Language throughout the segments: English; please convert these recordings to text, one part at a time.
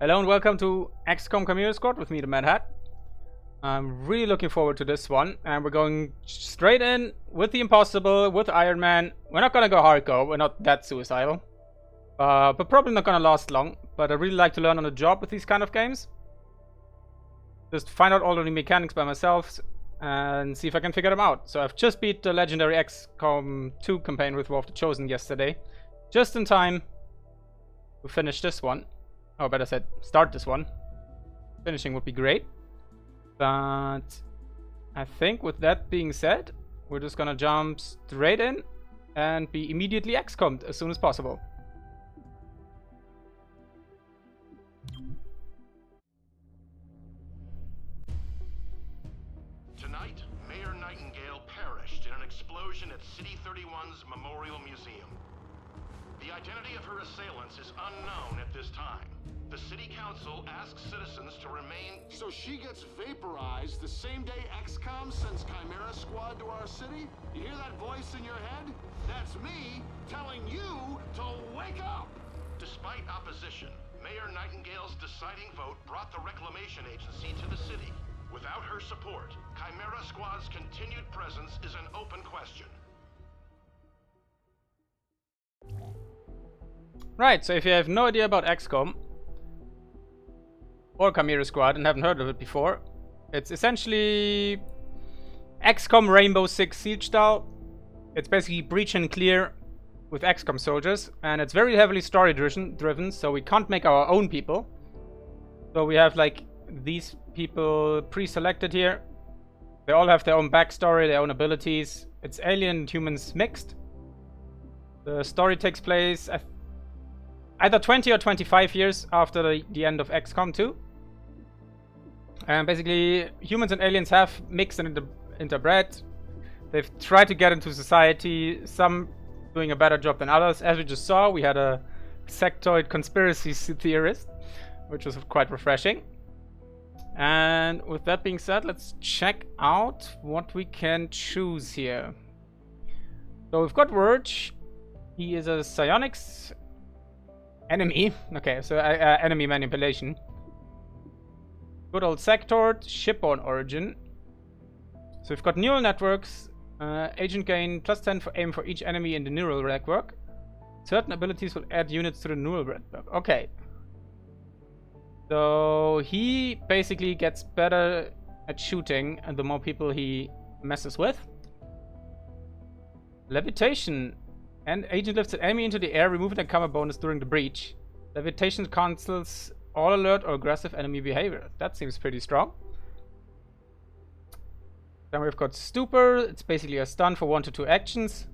Hello and welcome to XCOM Chimera Squad with me, the Mad Hat. I'm really looking forward to this one, and we're going straight in with the impossible, with Ironman. We're not gonna go hardcore, we're not that suicidal. But probably not gonna last long, but I really like to learn on the job with these kind of games. Just find out all the mechanics by myself and see if I can figure them out. So I've just beat the legendary XCOM 2 campaign with War of the Chosen yesterday. Just in time to finish this one. Oh, better said, start this one. Finishing would be great. But I think with that being said, we're just gonna jump straight in and be immediately XCOM'd as soon as possible. Tonight, Mayor Nightingale perished in an explosion at City 31's Memorial Museum. The identity of her assailants is unknown at this time. The City Council asks citizens to remain... So she gets vaporized the same day XCOM sends Chimera Squad to our city? You hear that voice in your head? That's me telling you to wake up! Despite opposition, Mayor Nightingale's deciding vote brought the Reclamation Agency to the city. Without her support, Chimera Squad's continued presence is an open question. Right, so if you have no idea about XCOM or Chimera Squad and haven't heard of it before, it's essentially XCOM Rainbow Six Siege style. It's basically breach and clear with XCOM soldiers, and it's very heavily story driven, so we can't make our own people. So we have like these people pre-selected here. They all have their own backstory, their own abilities. It's alien and humans mixed. The story takes place either 20 or 25 years after the end of XCOM 2. And basically, humans and aliens have mixed and interbred. They've tried to get into society, some doing a better job than others. As we just saw, we had a sectoid conspiracy theorist, which was quite refreshing. And with that being said, let's check out what we can choose here. So we've got Verge. He is a psionics enemy. Okay, so enemy manipulation. Good old Sector, shipborne origin. So we've got neural networks. Agent gain +10 for aim for each enemy in the neural network. Certain abilities will add units to the neural network. Okay. So he basically gets better at shooting and the more people he messes with. Levitation. And agent lifts an enemy into the air, removing a cover bonus during the breach. Levitation cancels all alert or aggressive enemy behavior. That seems pretty strong. Then we've got Stupor. It's basically a stun for 1 to 2 actions.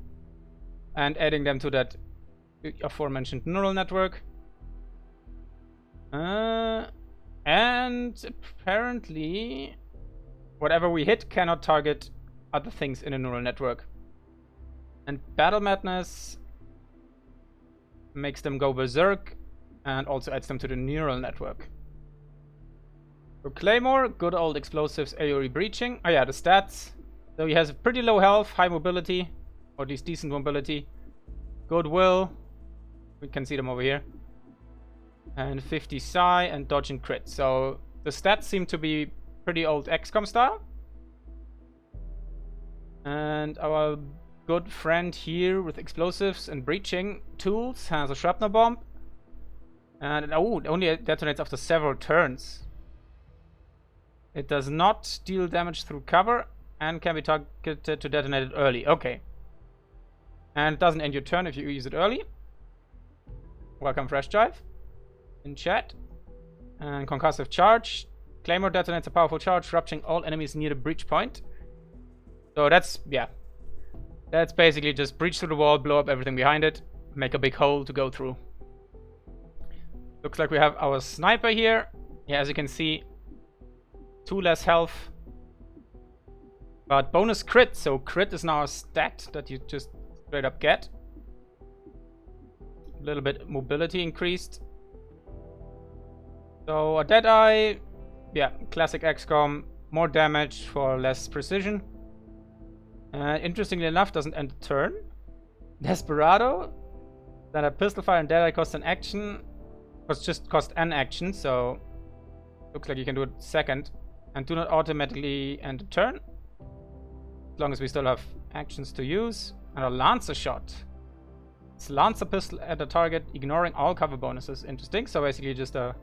And adding them to that aforementioned neural network. And apparently whatever we hit cannot target other things in a neural network. And Battle Madness makes them go berserk and also adds them to the neural network. So Claymore, good old explosives, AoE breaching. Oh yeah, the stats. So he has pretty low health, high mobility, or at least decent mobility. Goodwill, we can see them over here. And 50 psi and dodge and crit. So the stats seem to be pretty old XCOM style. And our good friend here with explosives and breaching tools has a shrapnel bomb. And oh, it only detonates after several turns. It does not deal damage through cover and can be targeted to detonate it early. Okay. And it doesn't end your turn if you use it early. Welcome, Fresh Jive. In chat. And concussive charge. Claymore detonates a powerful charge, rupturing all enemies near the breach point. So that's, yeah. That's basically just breach through the wall, blow up everything behind it, make a big hole to go through. Looks like we have our sniper here. Yeah, as you can see, 2 less health. But bonus crit, so crit is now a stat that you just straight up get. A little bit mobility increased. So a Deadeye, yeah, classic XCOM, more damage for less precision. Interestingly enough, doesn't end the turn. Desperado, then a pistol fire and Deadeye costs an action. just cost an action, so looks like you can do it second. And do not automatically end a turn. As long as we still have actions to use. And a Lancer shot. It's Lancer pistol at a target, ignoring all cover bonuses. Interesting. So basically just a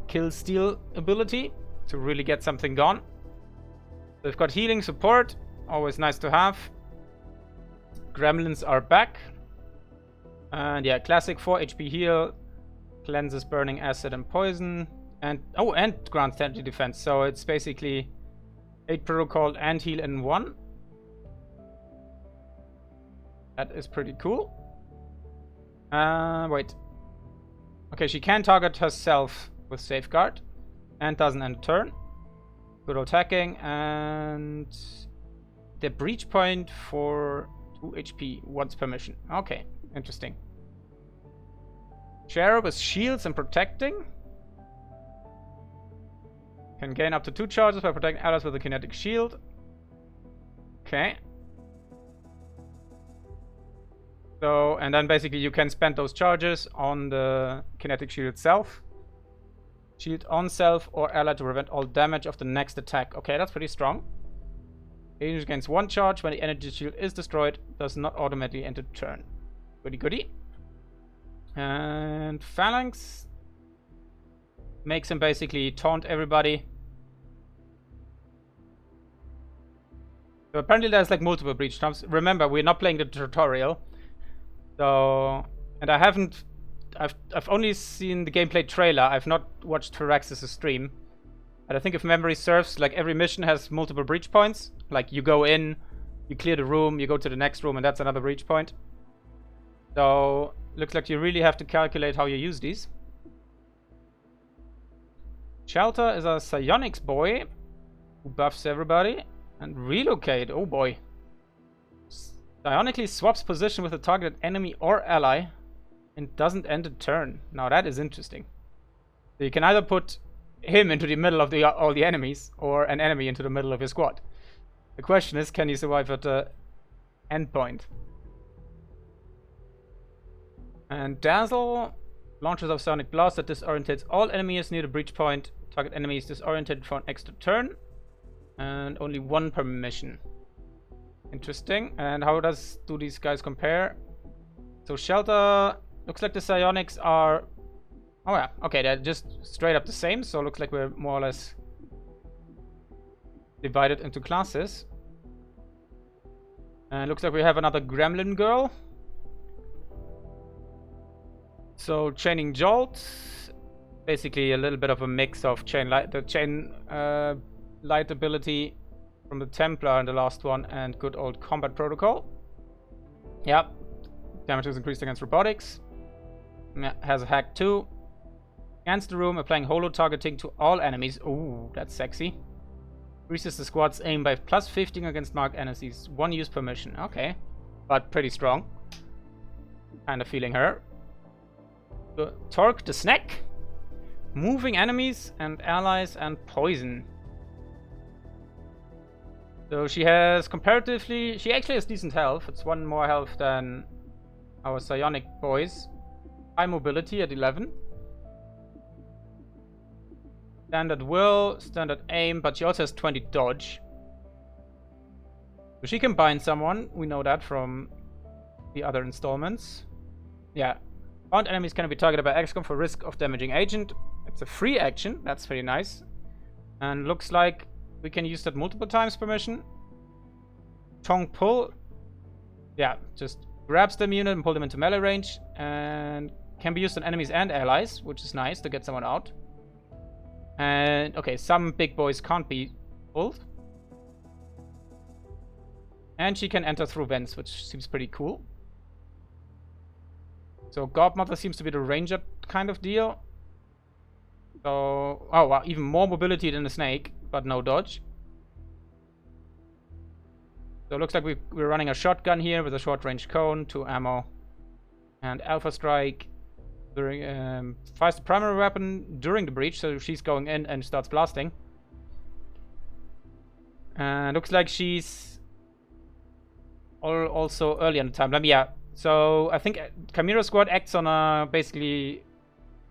kill steal ability to really get something gone. We've got healing support. Always nice to have. Gremlins are back. And yeah, classic 4 HP heal. Cleanses burning acid and poison. And grants 10 defense. So it's basically 8 protocol and heal in 1. That is pretty cool. Wait. Okay, she can target herself with Safeguard. And doesn't end turn. Good attacking. And the breach point for 2 HP once per mission. Okay, interesting. Sheriff with shields and protecting. Can gain up to 2 charges by protecting allies with a kinetic shield. Okay. So, and then basically you can spend those charges on the kinetic shield itself. Shield on self or ally to prevent all damage of the next attack. Okay, that's pretty strong. Agent gains 1 charge when the energy shield is destroyed. Does not automatically enter turn. Goody goody. And Phalanx makes him basically taunt everybody. So apparently there's like multiple breach times. Remember, we're not playing the tutorial. So, and I've only seen the gameplay trailer. I've not watched Firaxis' stream. And I think if memory serves, like every mission has multiple breach points. Like you go in, you clear the room, you go to the next room, and that's another breach point. So, looks like you really have to calculate how you use these. Shelter is a psionics boy who buffs everybody. And relocate, oh boy. Psionically swaps position with a targeted enemy or ally and doesn't end a turn. Now that is interesting. So you can either put him into the middle of all the enemies or an enemy into the middle of your squad. The question is, can you survive at the end point? And Dazzle launches of Sonic Blast that disorientates all enemies near the breach point. Target enemy is disoriented for an extra turn. And only 1 per mission. Interesting. And how do these guys compare? So Shelter, looks like the psionics are... Oh yeah, okay, they're just straight up the same. So looks like we're more or less divided into classes. And looks like we have another Gremlin girl. So Chaining Jolt. Basically a little bit of a mix of the chain light ability from the Templar in the last one and good old combat protocol. Yep. Damage is increased against robotics. Has a hack too. Scans the room, applying holo targeting to all enemies. Ooh, that's sexy. Increases the squad's aim by plus 15 against marked enemies. 1 use per mission. Okay. But pretty strong. Kind of feeling her. Torque the Snack. Moving enemies and allies and poison. So she has comparatively... She actually has decent health. It's 1 more health than our psionic boys. High mobility at 11. Standard will, standard aim, but she also has 20 dodge. So she can bind someone. We know that from the other installments. Yeah. Bound enemies can be targeted by XCOM for risk of damaging agent. It's a free action. That's pretty nice. And looks like we can use that multiple times per mission. Tongue pull. Yeah, just grabs them unit and pull them into melee range. And can be used on enemies and allies, which is nice to get someone out. And okay, some big boys can't be pulled. And she can enter through vents, which seems pretty cool. So Godmother seems to be the ranger kind of deal. So, oh wow, even more mobility than the snake, but no dodge. So it looks like we're running a shotgun here with a short range cone, 2 ammo. And Alpha Strike during fires the primary weapon during the breach, so she's going in and starts blasting. And looks like she's also early in the timeline. Yeah, so I think Chimera Squad acts on a basically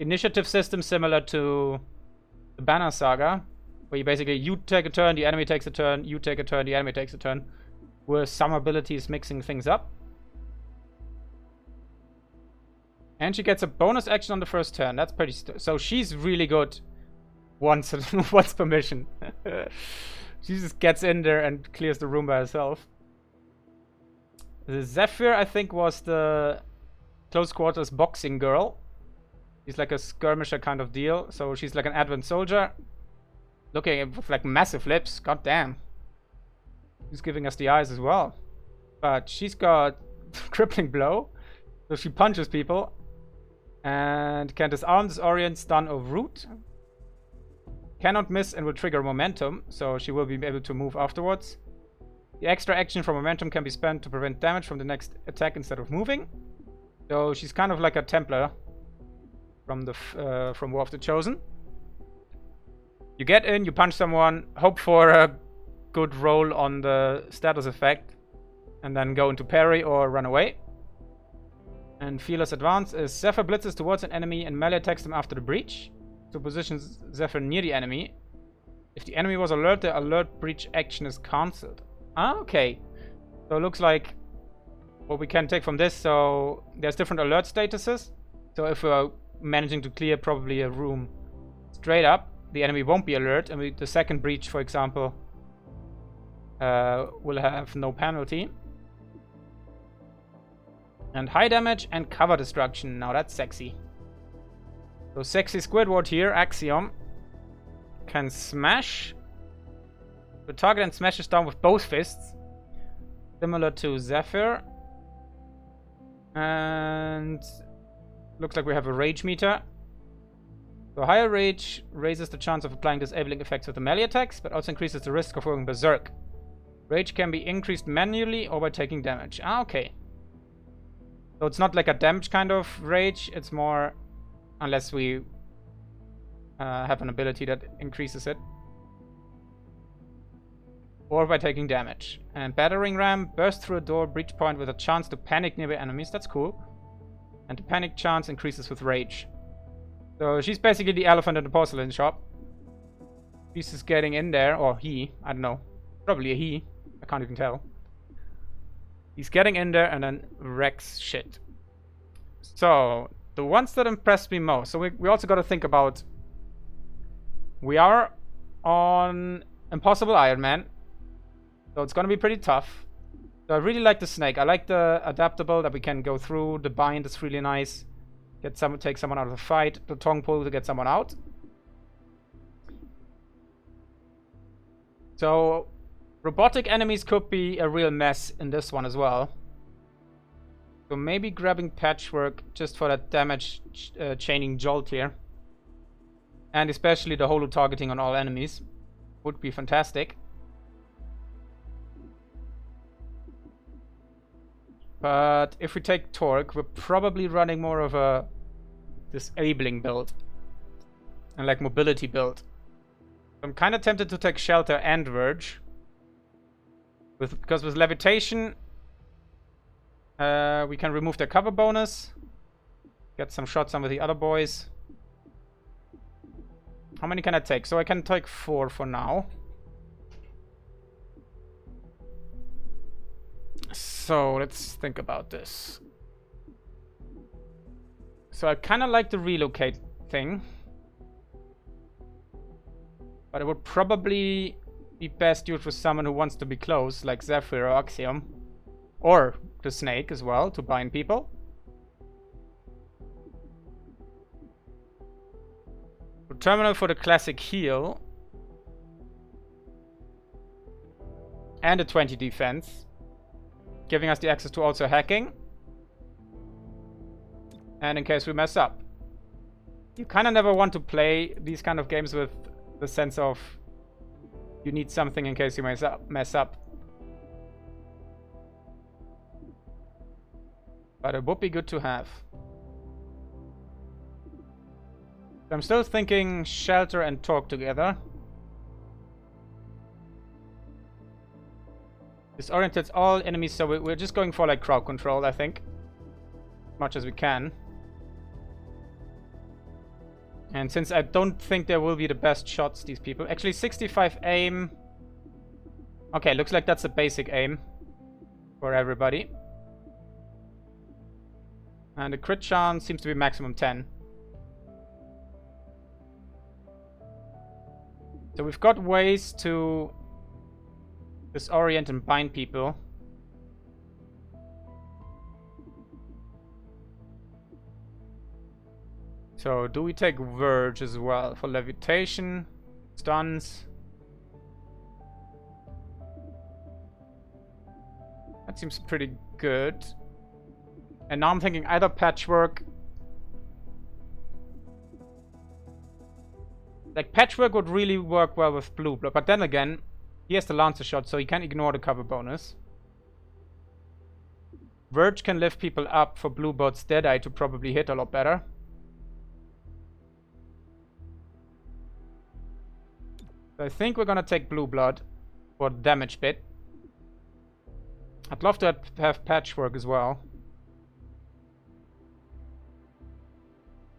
initiative system similar to the Banner Saga, where you basically, you take a turn, the enemy takes a turn, you take a turn, the enemy takes a turn, with some abilities mixing things up. And she gets a bonus action on the first turn. That's pretty... so she's really good once permission. She just gets in there and clears the room by herself. The Zephyr, I think, was the close quarters boxing girl. She's like a skirmisher kind of deal. So she's like an advanced soldier. Looking at with like massive lips. God damn. She's giving us the eyes as well. But she's got crippling blow. So she punches people. And can disarm, disorient, stun, or root. Cannot miss and will trigger momentum. So she will be able to move afterwards. The extra action from momentum can be spent to prevent damage from the next attack instead of moving. So she's kind of like a Templar from the from War of the Chosen. You get in, you punch someone, hope for a good roll on the status effect, and then go into parry or run away. And Fearless Advance is Zephyr blitzes towards an enemy and melee attacks them after the breach. To position Zephyr near the enemy. If the enemy was alert, the alert breach action is cancelled. Ah, okay. So it looks like what we can take from this. So there's different alert statuses. So if we're managing to clear probably a room straight up, the enemy won't be alert. And the second breach, for example, will have no penalty. And high damage and cover destruction. Now that's sexy. So sexy Squidward here, Axiom, can smash the target and smashes down with both fists, similar to Zephyr. And looks like we have a rage meter. So higher rage raises the chance of applying disabling effects with the melee attacks, but also increases the risk of going berserk. Rage can be increased manually or by taking damage. Ah, okay. So it's not like a damage kind of rage, it's more, unless we have an ability that increases it. Or by taking damage. And Battering Ram, burst through a door, breach point with a chance to panic nearby enemies. That's cool. And the panic chance increases with rage. So she's basically the elephant in the porcelain shop. She's just getting in there, or he, I don't know. Probably a he, I can't even tell. He's getting in there and then wrecks shit. So, the ones that impressed me most. So we also got to think about... we are on Impossible Ironman. So it's going to be pretty tough. So I really like the snake. I like the adaptable that we can go through. The bind is really nice. Take someone out of the fight. The tongue pull to get someone out. So robotic enemies could be a real mess in this one as well. So maybe grabbing Patchwork just for that damage chaining jolt here. And especially the holo targeting on all enemies would be fantastic. But if we take Torque, we're probably running more of a disabling build. And like mobility build. I'm kind of tempted to take Shelter and Verge. Because with Levitation, we can remove their cover bonus. Get some shots on with the other boys. How many can I take? So I can take 4 for now. So let's think about this. So I kind of like the relocate thing. But it would probably be best used for someone who wants to be close, like Zephyr or Axiom. Or the snake as well, to bind people. Terminal for the classic heal. And a 20 defense. Giving us the access to also hacking. And in case we mess up. You kind of never want to play these kind of games with the sense of you need something in case you mess up. But it would be good to have. I'm still thinking Shelter and Torque together. Disorientates all enemies, so we're just going for like crowd control, I think. As much as we can. And since I don't think there will be the best shots, these people... Actually, 65 aim... Okay, looks like that's a basic aim for everybody. And the crit chance seems to be maximum 10. So we've got ways to disorient and bind people. So do we take Verge as well for levitation, stuns? That seems pretty good. And now I'm thinking either Patchwork. Like, Patchwork would really work well with Blue Blood, but then again, he has the Lancer shot, so he can ignore the cover bonus. Verge can lift people up for Blue Blood's Deadeye to probably hit a lot better. So I think we're gonna take Blue Blood for the damage bit. I'd love to have Patchwork as well.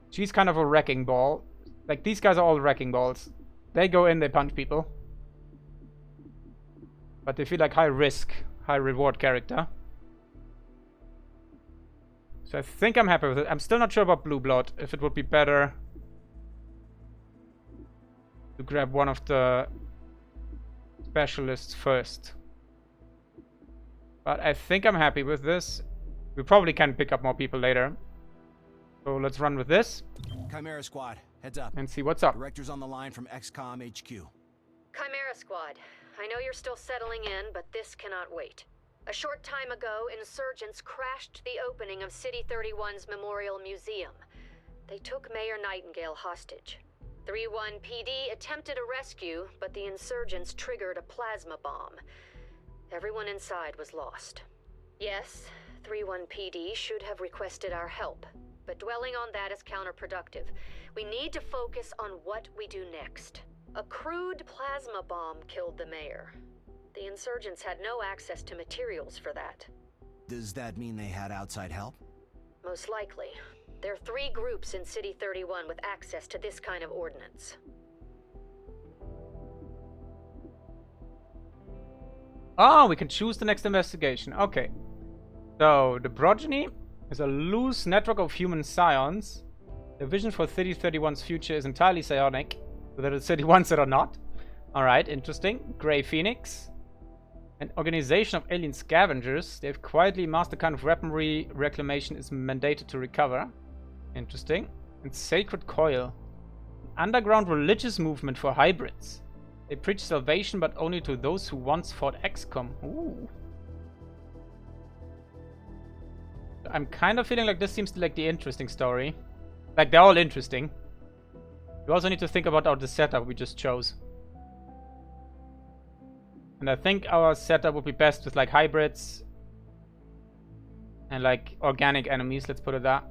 She's kind of a wrecking ball. Like, these guys are all wrecking balls. They go in, they punch people. But they feel like high risk, high reward character. So I think I'm happy with it. I'm still not sure about Blue Blood, if it would be better to grab one of the specialists first. But I think I'm happy with this. We probably can pick up more people later. So let's run with this. Chimera Squad, heads up. And see what's up. Director's on the line from XCOM HQ. Chimera Squad, I know you're still settling in, but this cannot wait. A short time ago, insurgents crashed the opening of City 31's Memorial Museum. They took Mayor Nightingale hostage. 3-1 PD attempted a rescue, but the insurgents triggered a plasma bomb. Everyone inside was lost. Yes, 3-1 PD should have requested our help, but dwelling on that is counterproductive. We need to focus on what we do next. A crude plasma bomb killed the mayor. The insurgents had no access to materials for that. Does that mean they had outside help? Most likely. There are 3 groups in City 31 with access to this kind of ordnance. Oh, we can choose the next investigation. Okay. So, the progeny is a loose network of human scions. The vision for City 31's future is entirely psionic. So there are City 1s that are not. Alright, interesting. Grey Phoenix. An organization of alien scavengers. They've quietly amassed the kind of weaponry reclamation is mandated to recover. Interesting. And Sacred Coil. An underground religious movement for hybrids. They preach salvation, but only to those who once fought XCOM. Ooh. I'm kind of feeling like this seems like the interesting story. Like, they're all interesting. We also need to think about the setup we just chose. And I think our setup would be best with, like, hybrids. And, like, organic enemies, let's put it that.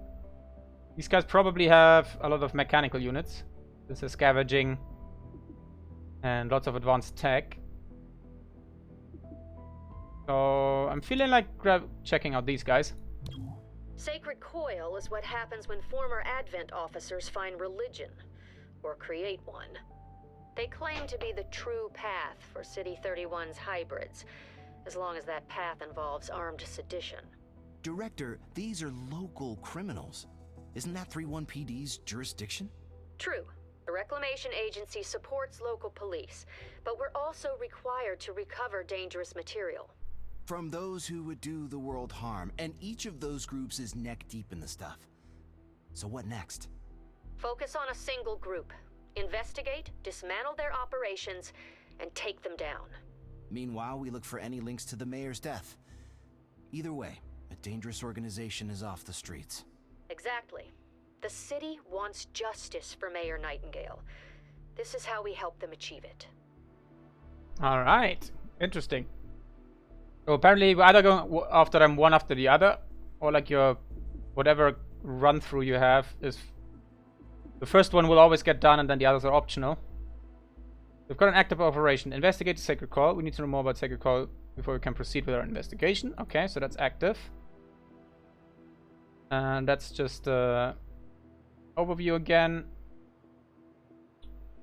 These guys probably have a lot of mechanical units. This is scavenging. And lots of advanced tech. So I'm feeling like checking out these guys. Sacred Coil is what happens when former Advent officers find religion, or create one. They claim to be the true path for City 31's hybrids, as long as that path involves armed sedition. Director, these are local criminals. Isn't that 3-1 PD's jurisdiction? True. The Reclamation Agency supports local police, but we're also required to recover dangerous material. From those who would do the world harm, and each of those groups is neck deep in the stuff. So what next? Focus on a single group. Investigate, dismantle their operations, and take them down. Meanwhile, we look for any links to the mayor's death. Either way, a dangerous organization is off the streets. Exactly. The city wants justice for Mayor Nightingale. This is how we help them achieve it. Alright. Interesting. So apparently we're either going after them one after the other, or like your whatever run through you have is the first one will always get done and then the others are optional. We've got an active operation. Investigate the Sacred Call. We need to know more about Sacred Call before we can proceed with our investigation. Okay, so that's active. And that's just overview again.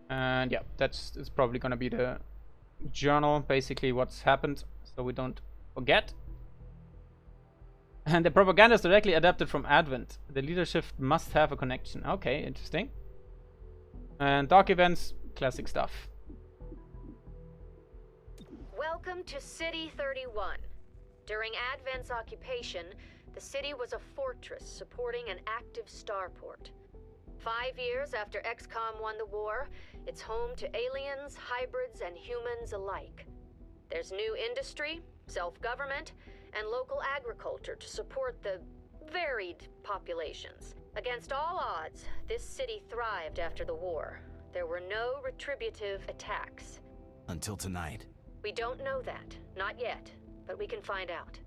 And yeah, it's probably gonna be the journal, basically what's happened, so we don't forget. And the propaganda is directly adapted from Advent. The leadership must have a connection. Okay, interesting. And dark events, classic stuff. Welcome to City 31. During Advent's occupation, the city was a fortress supporting an active starport. 5 years after XCOM won the war, it's home to aliens, hybrids, and humans alike. There's new industry, self-government, and local agriculture to support the varied populations. Against all odds, this city thrived after the war. There were no retributive attacks. Until tonight. We don't know that, not yet, but we can find out.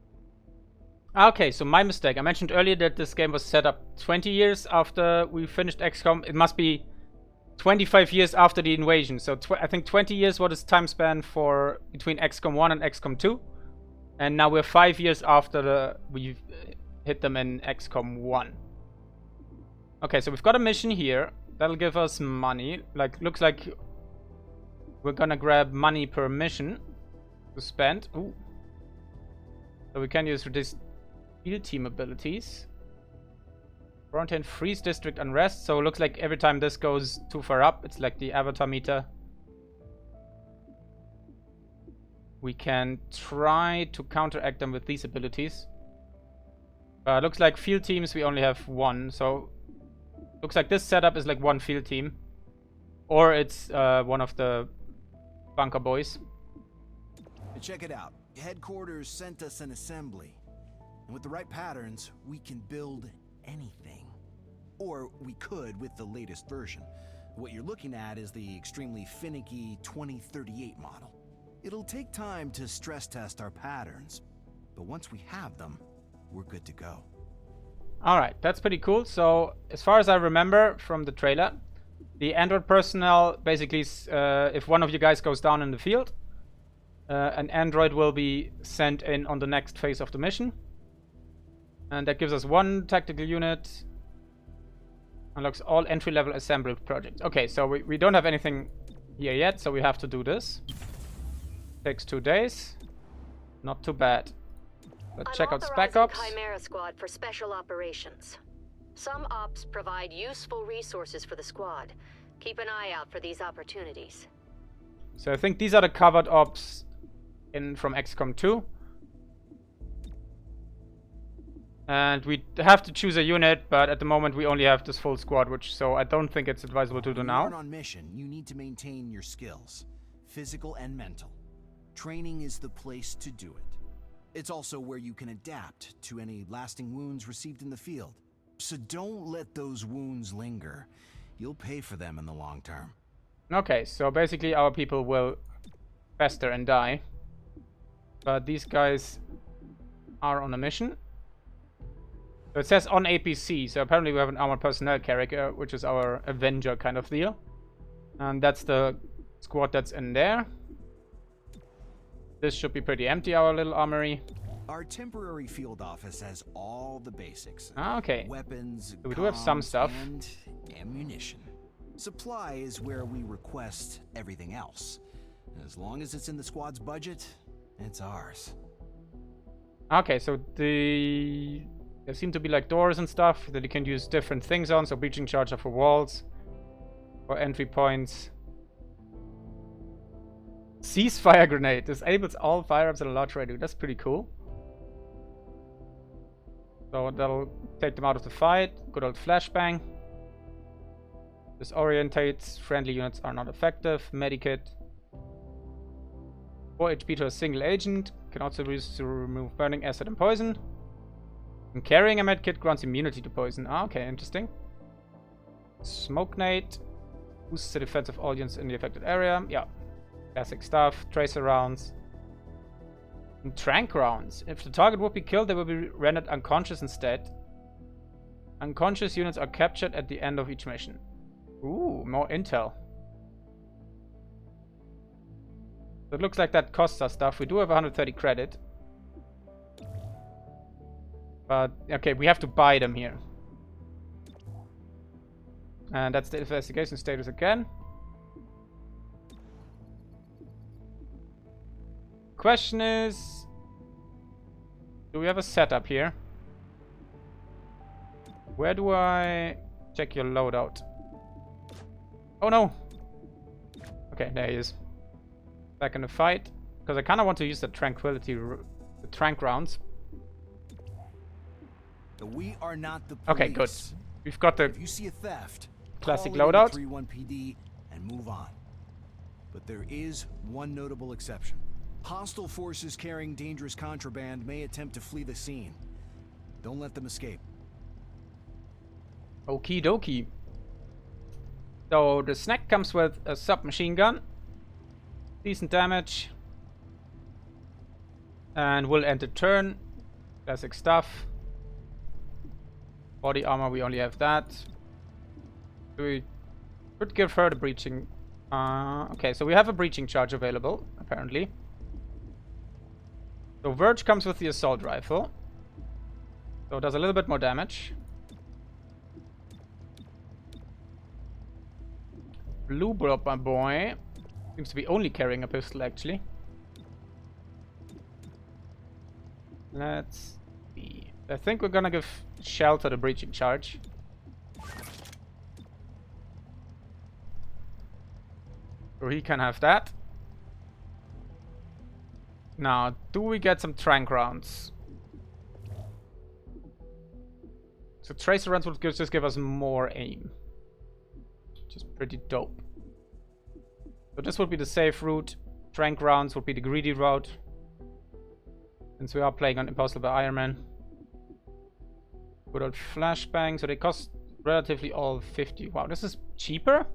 Okay, so my mistake. I mentioned earlier that this game was set up 20 years after we finished XCOM. It must be 25 years after the invasion. So I think 20 years was its time span for between XCOM 1 and XCOM 2. And now we're 5 years after we've hit them in XCOM 1. Okay, so we've got a mission here. That'll give us money. Looks like we're gonna grab money per mission to spend. Ooh. So we can use this field team abilities. Quarantine, freeze district unrest. So it looks like every time this goes too far up, it's like the avatar meter. We can try to counteract them with these abilities. Looks like field teams we only have one. So looks like this setup is like one field team. Or it's one of the bunker boys. Check it out. Headquarters sent us an assembly. And with the right patterns, we can build anything. Or we could with the latest version. What you're looking at is the extremely finicky 2038 model. It'll take time to stress test our patterns, but once we have them, we're good to go. Alright, that's pretty cool. So, as far as I remember from the trailer, the Android personnel basically, if one of you guys goes down in the field, an android will be sent in on the next phase of the mission. And that gives us one tactical unit. Unlocks all entry-level assembly projects. Okay, so we don't have anything here yet, so we have to do this. Takes 2 days. Not too bad. Let's check out Spec Ops. Chimera Squad for special operations. Some ops provide useful resources for the squad. Keep an eye out for these opportunities. So I think these are the covered ops from XCOM 2. And we have to choose a unit, but at the moment we only have this full squad, so I don't think it's advisable to do now. When you're on mission, you need to maintain your skills, physical and mental. Training is the place to do it. It's also where you can adapt to any lasting wounds received in the field. So don't let those wounds linger. You'll pay for them in the long term. Okay, so basically our people will fester and die. But these guys are on a mission. So it says on APC, so apparently we have an armored personnel character, which is our Avenger kind of deal. And that's the squad that's in there. This should be pretty empty, our little armory. Our temporary field office has all the basics. Ah, okay. Weapons, so we do have some comms, stuff. And ammunition. Supply is where we request everything else. As long as it's in the squad's budget, it's ours. Okay, so there seem to be like doors and stuff that you can use different things on. So breaching charge for walls, for entry points. Ceasefire grenade disables all firearms at a large radius. That's pretty cool. So that'll take them out of the fight. Good old flashbang. Disorientates. Friendly units are not effective. Medikit. 4 HP to a single agent. Can also be used to remove burning acid and poison. And carrying a medkit grants immunity to poison. Ah, okay, interesting. Smoke nade. Boosts the defensive audience in the affected area. Yeah. Classic stuff. Tracer rounds. And trank rounds. If the target would be killed, they will be rendered unconscious instead. Unconscious units are captured at the end of each mission. Ooh, more intel. It looks like that costs us stuff. We do have 130 credit. But, okay, we have to buy them here. And that's the investigation status again. question is, do we have a setup here? Where do I check your loadout? Oh no! Okay, there he is. Back in the fight. Because I kind of want to use the the trank rounds. We are not the police. Okay, good. We've got the If you see a theft, classic call loadout. 31 PD and move on. But there is one notable exception. Hostile forces carrying dangerous contraband may attempt to flee the scene. Don't let them escape. Okie dokie. So the snack comes with a submachine gun. Decent damage. And we'll end the turn. Classic stuff. Body armor, we only have that. We could give her the breaching. Okay, so we have a breaching charge available, apparently. So Verge comes with the assault rifle. So it does a little bit more damage. Blue Blob, my boy. Seems to be only carrying a pistol, actually. Let's see. I think we're gonna give Shelter the breaching charge. So he can have that. Now, do we get some trank rounds? So tracer rounds would just give us more aim. Which is pretty dope. So this would be the safe route. Trank rounds would be the greedy route. Since we are playing on Impossible by Ironman. Good old flashbang. So they cost relatively all 50. Wow, this is cheaper?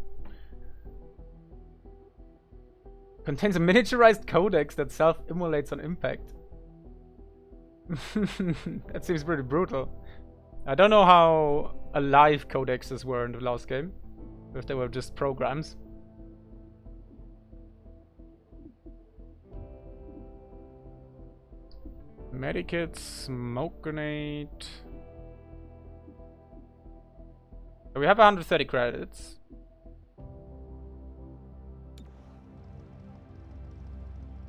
Contains a miniaturized codex that self-immolates on impact. That seems pretty brutal. I don't know how alive codexes were in the last game. If they were just programs. Medikit, smoke grenade. So we have 130 credits.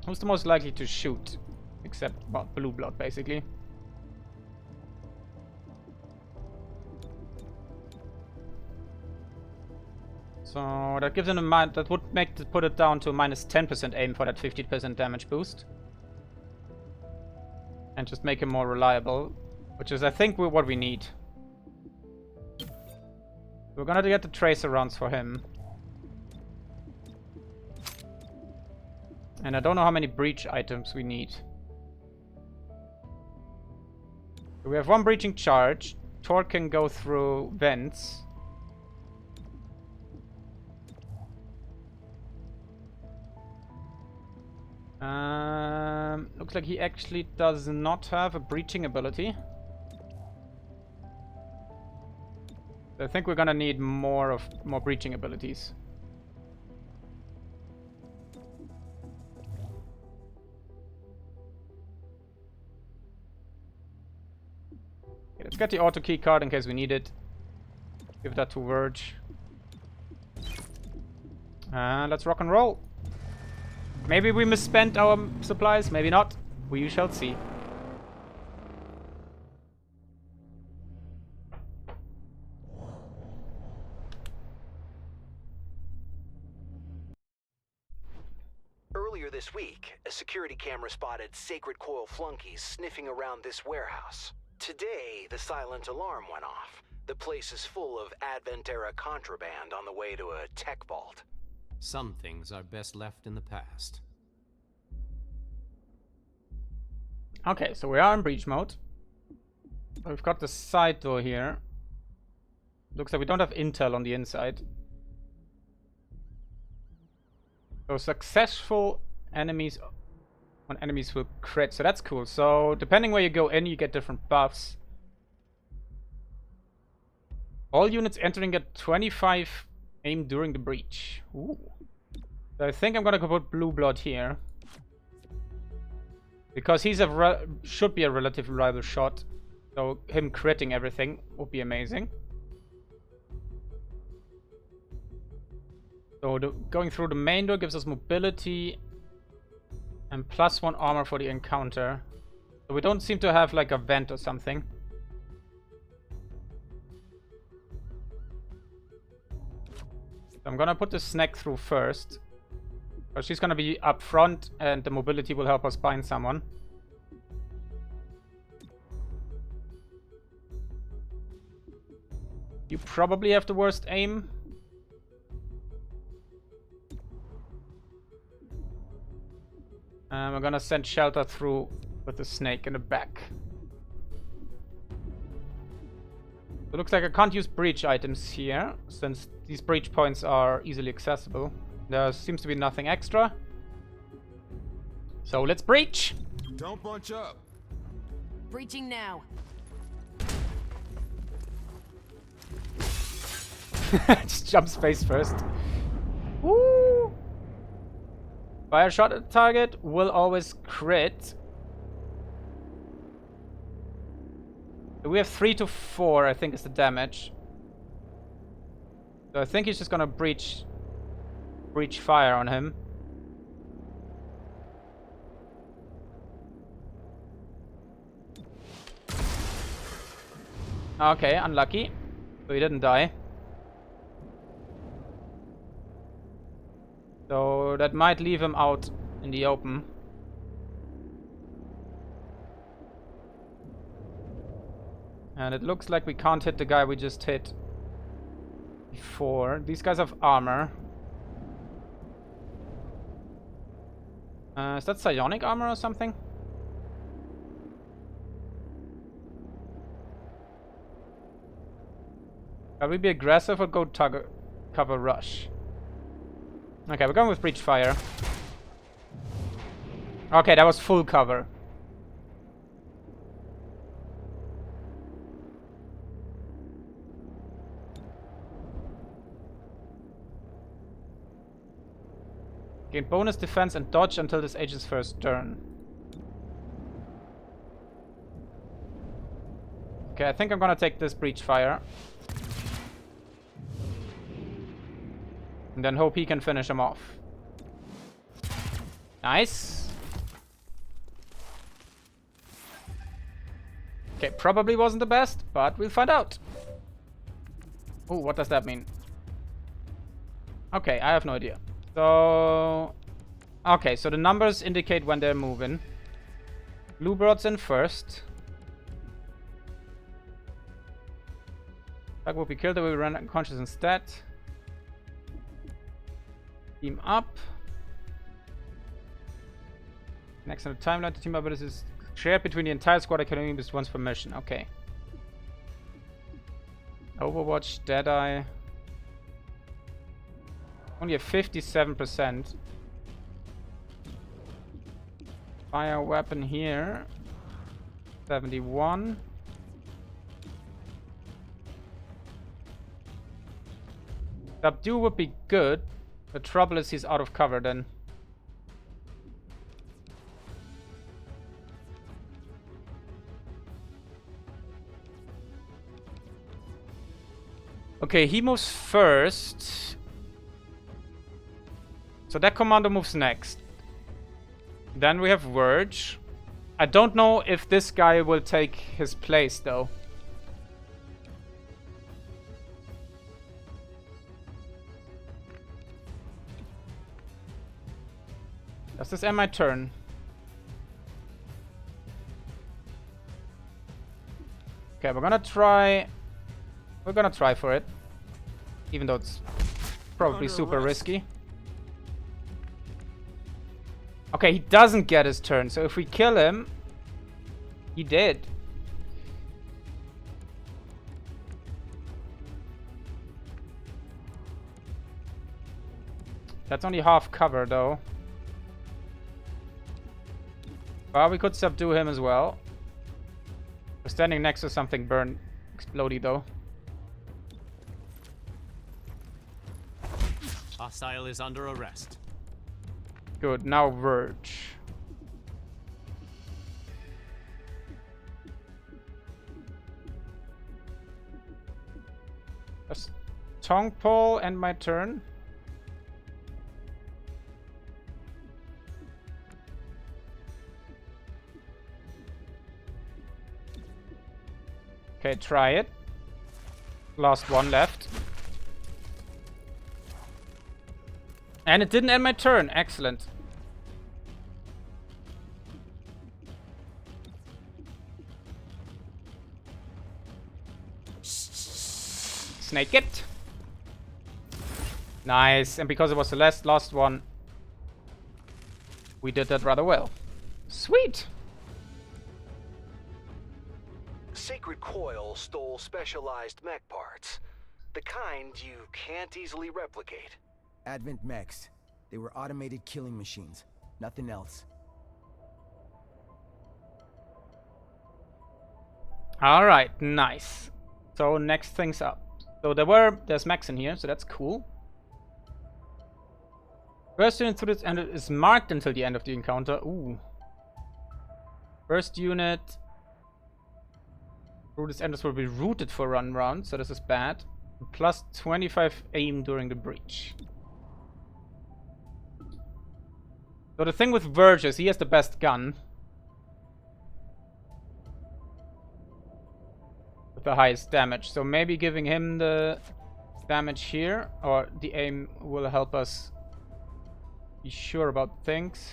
Who's the most likely to shoot? Except, well, Blue Blood, basically. So that gives him a that would put it down to minus 10% aim for that 50% damage boost. And just make him more reliable, which is, I think, what we need. We're gonna get the tracer rounds for him. And I don't know how many breach items we need. We have one breaching charge. Torque can go through vents. Looks like he actually does not have a breaching ability. I think we're gonna need more breaching abilities. Okay, let's get the auto key card in case we need it. Give that to Verge. And let's rock and roll. Maybe we misspent our supplies, maybe not. We shall see. Earlier this week, a security camera spotted Sacred Coil flunkies sniffing around this warehouse. Today, the silent alarm went off. The place is full of Advent-era contraband on the way to a tech vault. Some things are best left in the past. Okay, so we are in breach mode. We've got the side door here. Looks like we don't have intel on the inside. So successful enemies on enemies will crit, so that's cool. So depending where you go in, you get different buffs. All units entering at 25 aim during the breach. Ooh. So I think I'm gonna go put Blue Blood here. Because he's should be a relatively reliable shot. So him critting everything would be amazing. So going through the main door gives us mobility. And +1 armor for the encounter. So we don't seem to have like a vent or something. So I'm gonna put the snack through first. So she's gonna be up front and the mobility will help us bind someone. You probably have the worst aim. We're gonna send Shelter through with the snake in the back. It looks like I can't use breach items here, since these breach points are easily accessible. There seems to be nothing extra. So let's breach! Don't bunch up. Breaching now. Just jump space first. Woo! Fire shot at target will always crit. We have 3 to 4, I think, is the damage. So I think he's just gonna breach fire on him. Okay, unlucky. So he didn't die. So that might leave him out in the open. And it looks like we can't hit the guy we just hit before. These guys have armor. Is that psionic armor or something? Shall we be aggressive or go cover rush? Okay, we're going with breach fire. Okay, that was full cover. Gain bonus defense and dodge until this agent's first turn. Okay, I think I'm gonna take this breach fire. And then hope he can finish him off. Nice. Okay, probably wasn't the best, but we'll find out. Oh, what does that mean? Okay, I have no idea. So... okay, so the numbers indicate when they're moving. Bluebird's in first. That will be killed, they will run unconscious instead. Team up. Next on the timeline, the team abilities is shared between the entire squad. I can only use once per mission. Okay. Overwatch, Deadeye. Only a 57%. Fire weapon here. 71. Subdue would be good. The trouble is he's out of cover then. Okay, he moves first. So that commander moves next. Then we have Verge. I don't know if this guy will take his place though. Does this end my turn? Okay, we're gonna try for it. Even though it's probably super risky. Okay, he doesn't get his turn, so if we kill him, he did. That's only half cover though. Well, we could subdue him as well. We're standing next to something burn explodey though. Hostile is under arrest. Good, now Verge. Does Tongue Pole end my turn? Okay, try it. Last one left. And it didn't end my turn. Excellent. Snake it. Nice. And because it was the last one, we did that rather well. Sweet. Sacred Coil stole specialized mech parts. The kind you can't easily replicate. Advent mechs. They were automated killing machines. Nothing else. Alright, nice. So next things up. So there's mechs in here, so that's cool. First unit through this and it is marked until the end of the encounter. Ooh. First unit through this endless will be routed for run round, so this is bad. Plus 25 aim during the breach. So the thing with Verge is he has the best gun. With the highest damage. So maybe giving him the damage here, or the aim will help us be sure about things.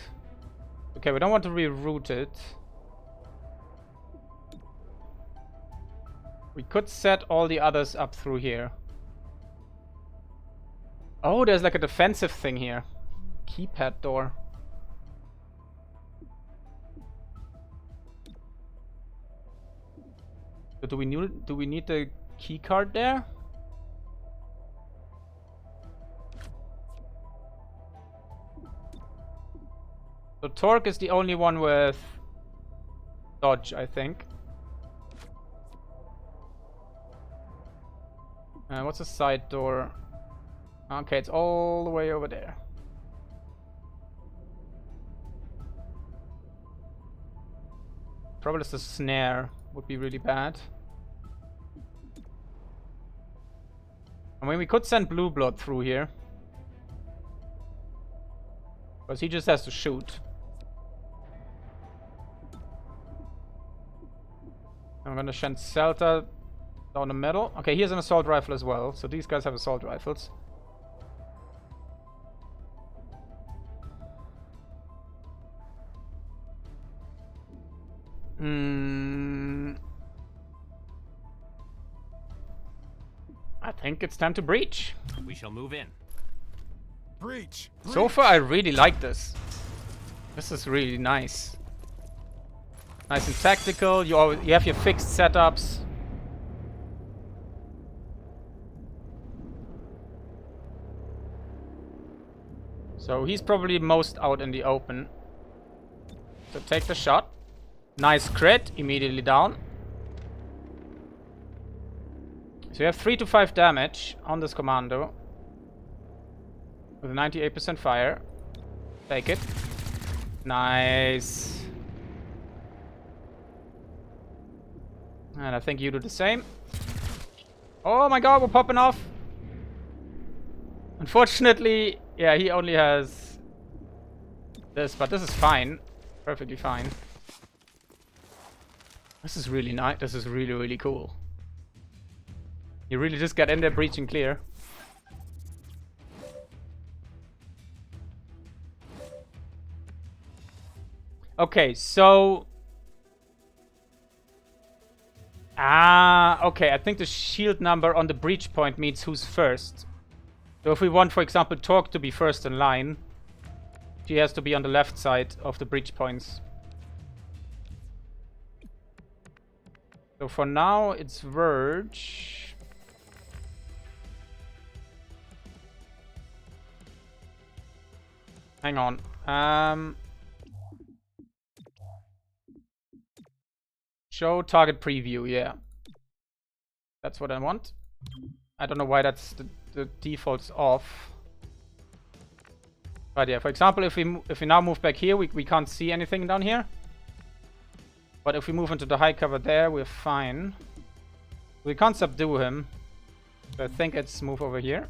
Okay, we don't want to reroute it. We could set all the others up through here. Oh, there's like a defensive thing here. Keypad door. So do we need the key card there? So Torque is the only one with dodge, I think. What's a side door? Okay, it's all the way over there. Probably just a snare would be really bad. I mean, we could send Blue Blood through here. Because he just has to shoot. I'm gonna send Celta down the middle. Okay, he has an assault rifle as well. So these guys have assault rifles. I think it's time to breach. We shall move in. Breach. So far, I really like this. This is really nice. Nice and tactical. You have your fixed setups. So he's probably most out in the open. So take the shot. Nice crit. Immediately down. So you have 3 to 5 damage on this commando. With a 98% fire. Take it. Nice. And I think you do the same. Oh my god, we're popping off. Unfortunately, yeah, he only has this, but this is fine. Perfectly fine. This is really nice. This is really, really cool. You really just got in there, breach and clear. Okay, so... okay, I think the shield number on the breach point means who's first. So if we want, for example, Torque to be first in line, she has to be on the left side of the breach points. So for now, it's Verge. Hang on. Show target preview, yeah. That's what I want. I don't know why that's the default's off. But yeah, for example, if we now move back here, we can't see anything down here. But if we move into the high cover there, we're fine. We can't subdue him. So I think it's move over here.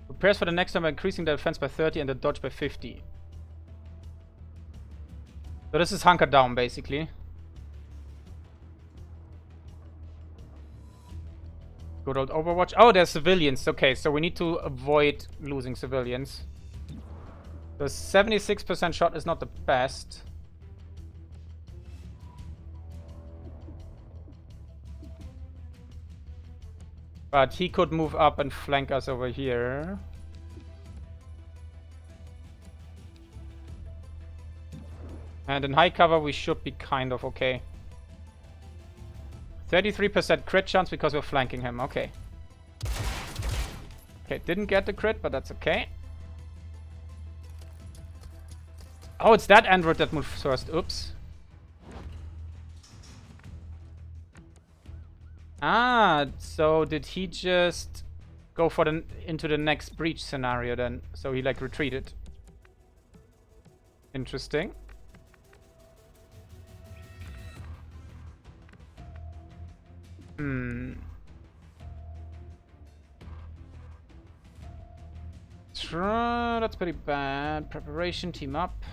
Prepares for the next time by increasing the defense by 30 and the dodge by 50. So this is hunker down, basically. Good old Overwatch. Oh, there's civilians. Okay, so we need to avoid losing civilians. The 76% shot is not the best. But he could move up and flank us over here. And in high cover we should be kind of okay. 33% crit chance because we're flanking him. Okay. Okay, didn't get the crit, but that's okay. Oh, it's that android that moved first. Oops. Ah, so did he just go for the into the next breach scenario then? So he like retreated. Interesting. That's pretty bad. Preparation, team up.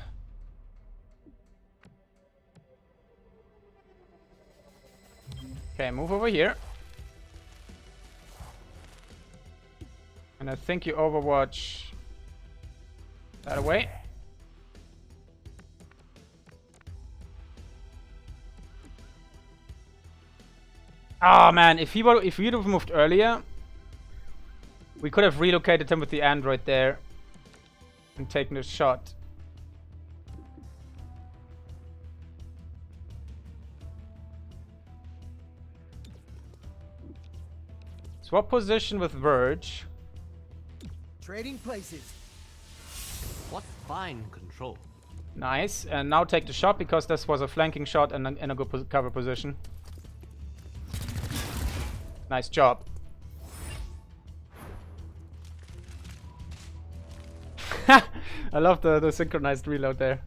Okay, move over here. And I think you overwatch that away. Ah, man, if we'd have moved earlier, we could have relocated him with the android there and taken a shot. Swap position with Verge. Trading places. What fine control. Nice. And now take the shot because this was a flanking shot and in a good cover position. Nice job. I love the synchronized reload there.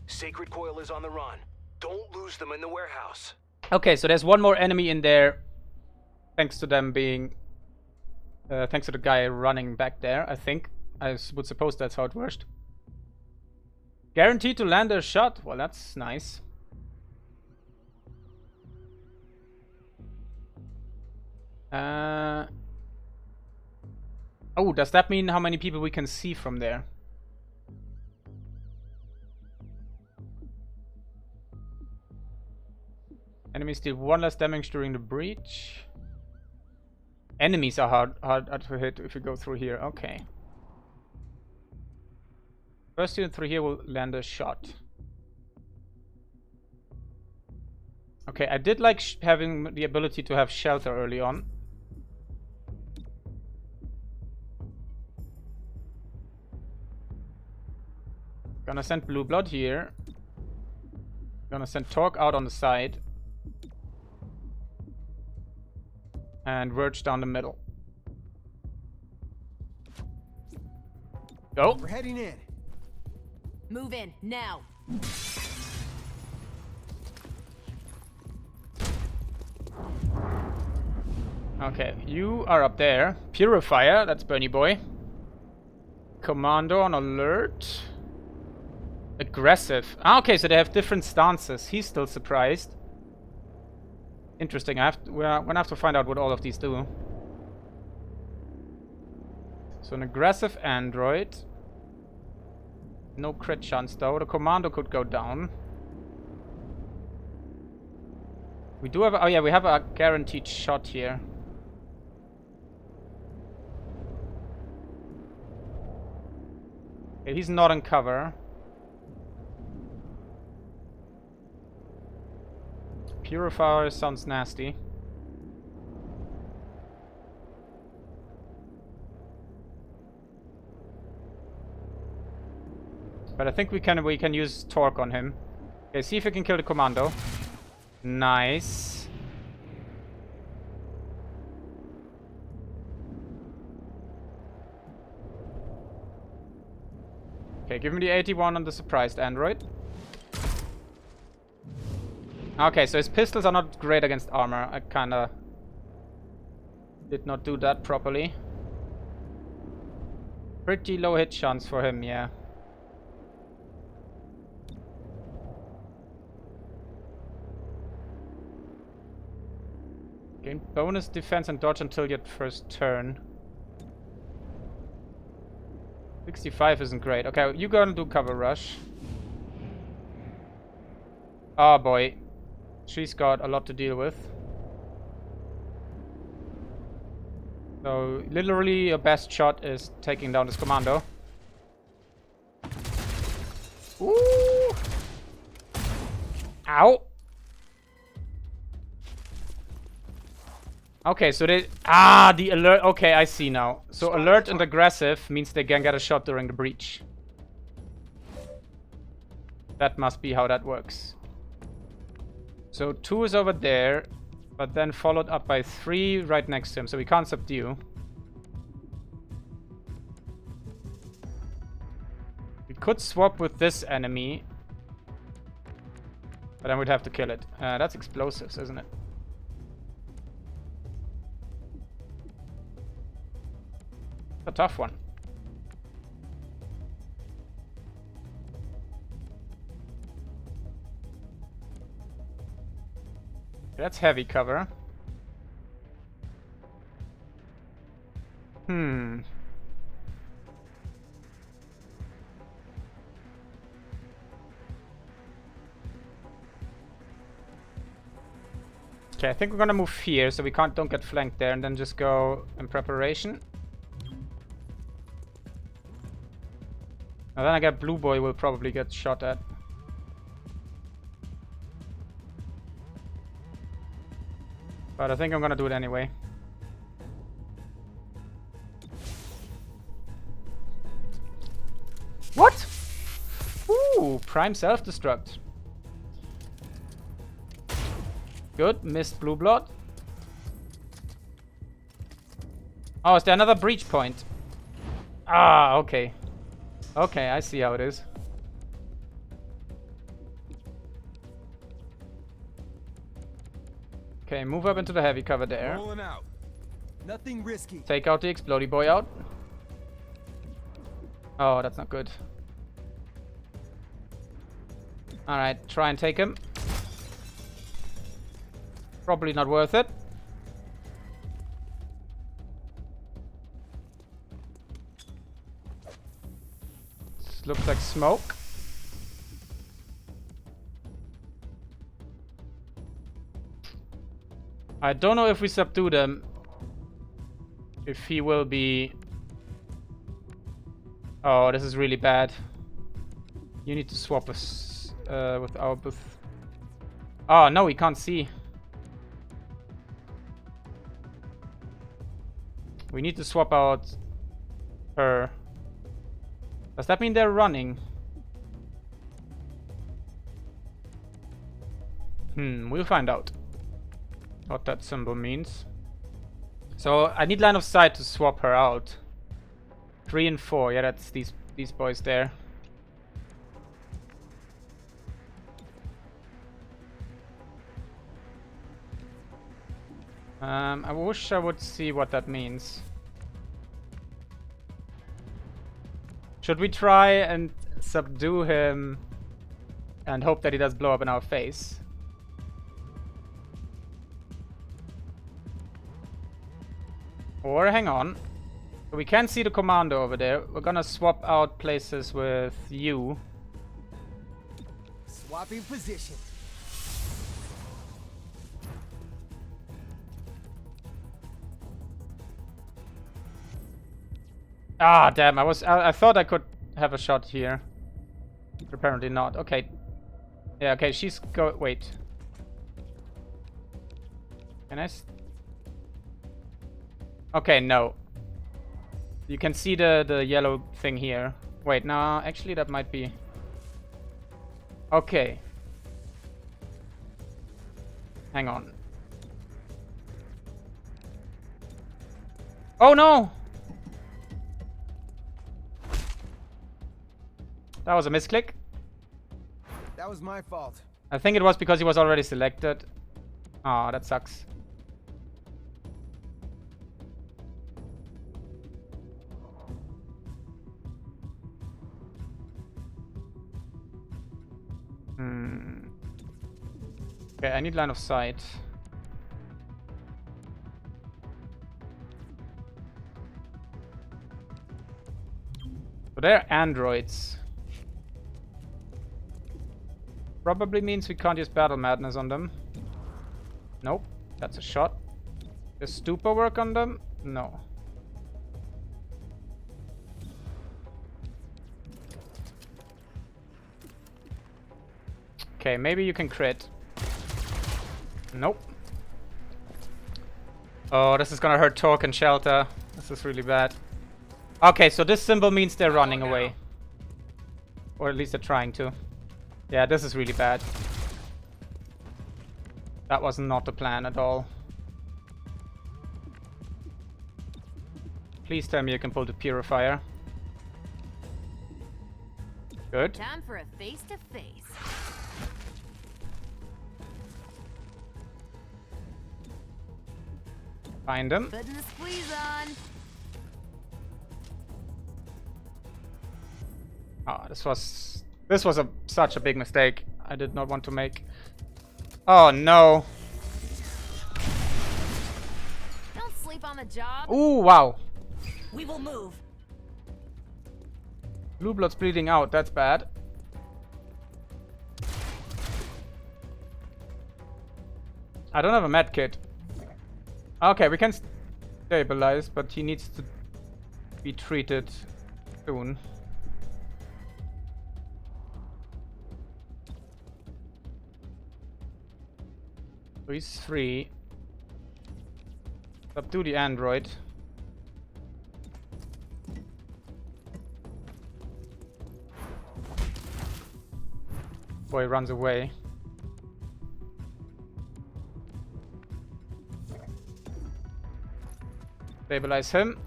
Sacred Coil is on the run. Don't lose them in the warehouse. Okay, so there's one more enemy in there. Thanks to them being... thanks to the guy running back there, I think. I would suppose that's how it worked. Guaranteed to land a shot. Well, that's nice. Oh, does that mean how many people we can see from there? Enemies deal 1 less damage during the breach. Enemies are hard to hit if you go through here. Okay. First unit through here will land a shot. Okay, I did like having the ability to have shelter early on. Gonna send Blue Blood here. Gonna send Torque out on the side. And Verge down the middle. Go. We're heading in. Move in, now. Okay, you are up there. Purifier, that's Bernie Boy. Commando on alert. Aggressive. Ah, okay, so they have different stances. He's still surprised. Interesting. We're gonna have to find out what all of these do. So an aggressive android. No crit chance though. The commando could go down. We do have... oh yeah, we have a guaranteed shot here. Okay, he's not in cover. Purifier sounds nasty. But I think we can use Torque on him. Okay, see if we can kill the commando. Nice. Okay, give him the 81 on the surprised android. Okay, so his pistols are not great against armor. I kinda did not do that properly. Pretty low hit chance for him, yeah. Gain bonus defense and dodge until your first turn. 65 isn't great. Okay, you gonna do cover rush. Oh boy. She's got a lot to deal with. So, literally, your best shot is taking down this commando. Ooh! Ow! Okay, so they... Ah, the alert... Okay, I see now. So alert and aggressive means they can get a shot during the breach. That must be how that works. So 2 is over there, but then followed up by 3 right next to him, so we can't subdue. We could swap with this enemy, but then we'd have to kill it. That's explosives, isn't it? A tough one. That's heavy cover. Okay, I think we're gonna move here so we don't get flanked there, and then just go in preparation. And then I get Blue Boy will probably get shot at. But I think I'm gonna do it anyway. What? Ooh, prime self-destruct. Good, missed Blue Blood. Oh, is there another breach point? Ah, okay. Okay, I see how it is. Okay, move up into the heavy cover there. Rolling out. Nothing risky. Take out the explodey boy out. Oh, that's not good. Alright, try and take him. Probably not worth it. This looks like smoke. I don't know if we subdue them. If he will be... Oh, this is really bad. You need to swap us with our booth. Oh, no, we can't see. We need to swap out her. Does that mean they're running? We'll find out what that symbol means. So I need line of sight to swap her out. 3 and 4, yeah, that's these boys there. I wish I would see what that means. Should we try and subdue him and hope that he does blow up in our face? Or hang on. We can see the commando over there. We're gonna swap out places with you. Swapping position. Ah, damn! I thought I could have a shot here. But apparently not. Okay. Yeah. Okay. She's wait. Can I? Okay. No. You can see the yellow thing here. Wait. No. Actually, that might be. Okay. Hang on. Oh no! That was a misclick. That was my fault. I think it was because he was already selected. Oh, that sucks. Okay, I need line of sight. So they're androids. Probably means we can't use Battle Madness on them. Nope, that's a shot. Does Stupor work on them? No. Okay, maybe you can crit. Nope. Oh, this is gonna hurt Torque and Shelter. This is really bad. Okay, so this symbol means they're running away. Or at least they're trying to. Yeah, this is really bad. That was not the plan at all. Please tell me you can pull the Purifier. Good. Time for a face-to-face. Find him. Putting the squeeze on. Ah, this was such a big mistake. I did not want to make. Oh no. Don't sleep on the job. Ooh, wow. We will move. Blue blood's bleeding out. That's bad. I don't have a med kit. Okay, we can stabilize, but he needs to be treated soon. So he's 3. Subdue the android. Boy runs away. Stabilize him.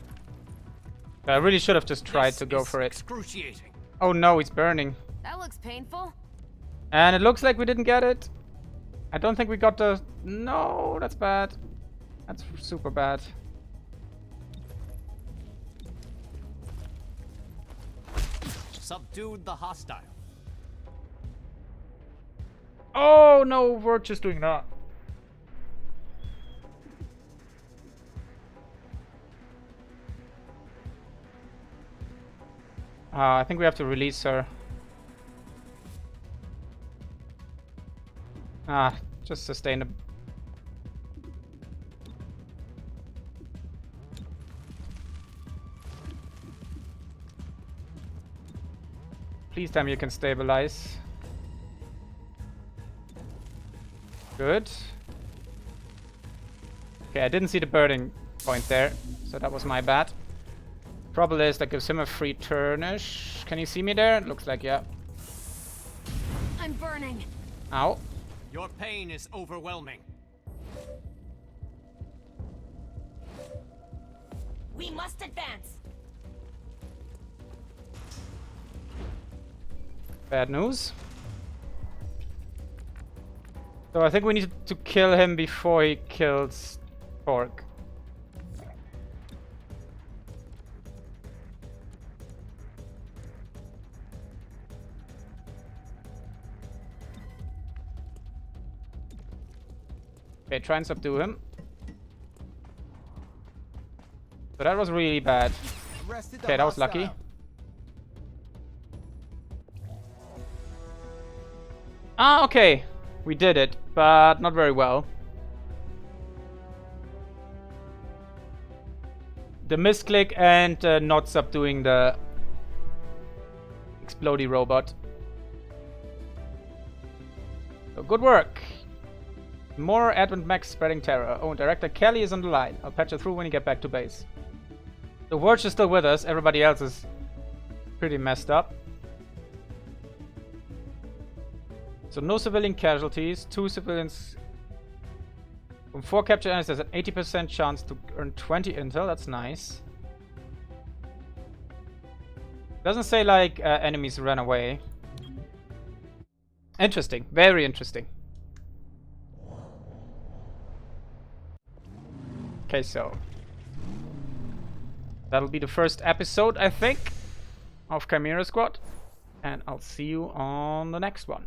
I really should have just tried to go for it. Excruciating. Oh no, he's burning. That looks painful. And it looks like we didn't get it. I don't think we got the... No, that's bad. That's super bad. Subdued the hostile. Oh no, we're just doing that. I think we have to release her. Just sustain the... Please tell me you can stabilize. Good. Okay, I didn't see the burning point there, so that was my bad. Trouble is that gives him a free turnish. Can you see me there? It looks like, yeah. I'm burning. Ow. Your pain is overwhelming. We must advance. Bad news. So I think we need to kill him before he kills Torque. Okay, try and subdue him. So that was really bad. Okay, that was lucky. Ah, okay. We did it, but not very well. The misclick and not subduing the explodey robot. So good work. More Advent Max spreading terror. Oh, Director Kelly is on the line. I'll patch you through when you get back to base. The Watch is still with us. Everybody else is pretty messed up. So no civilian casualties. 2 civilians. From 4 captured enemies, there's an 80% chance to earn 20 intel. That's nice. Doesn't say like enemies ran away. Interesting. Very interesting. Okay, so that'll be the first episode, I think, of Chimera Squad, and I'll see you on the next one.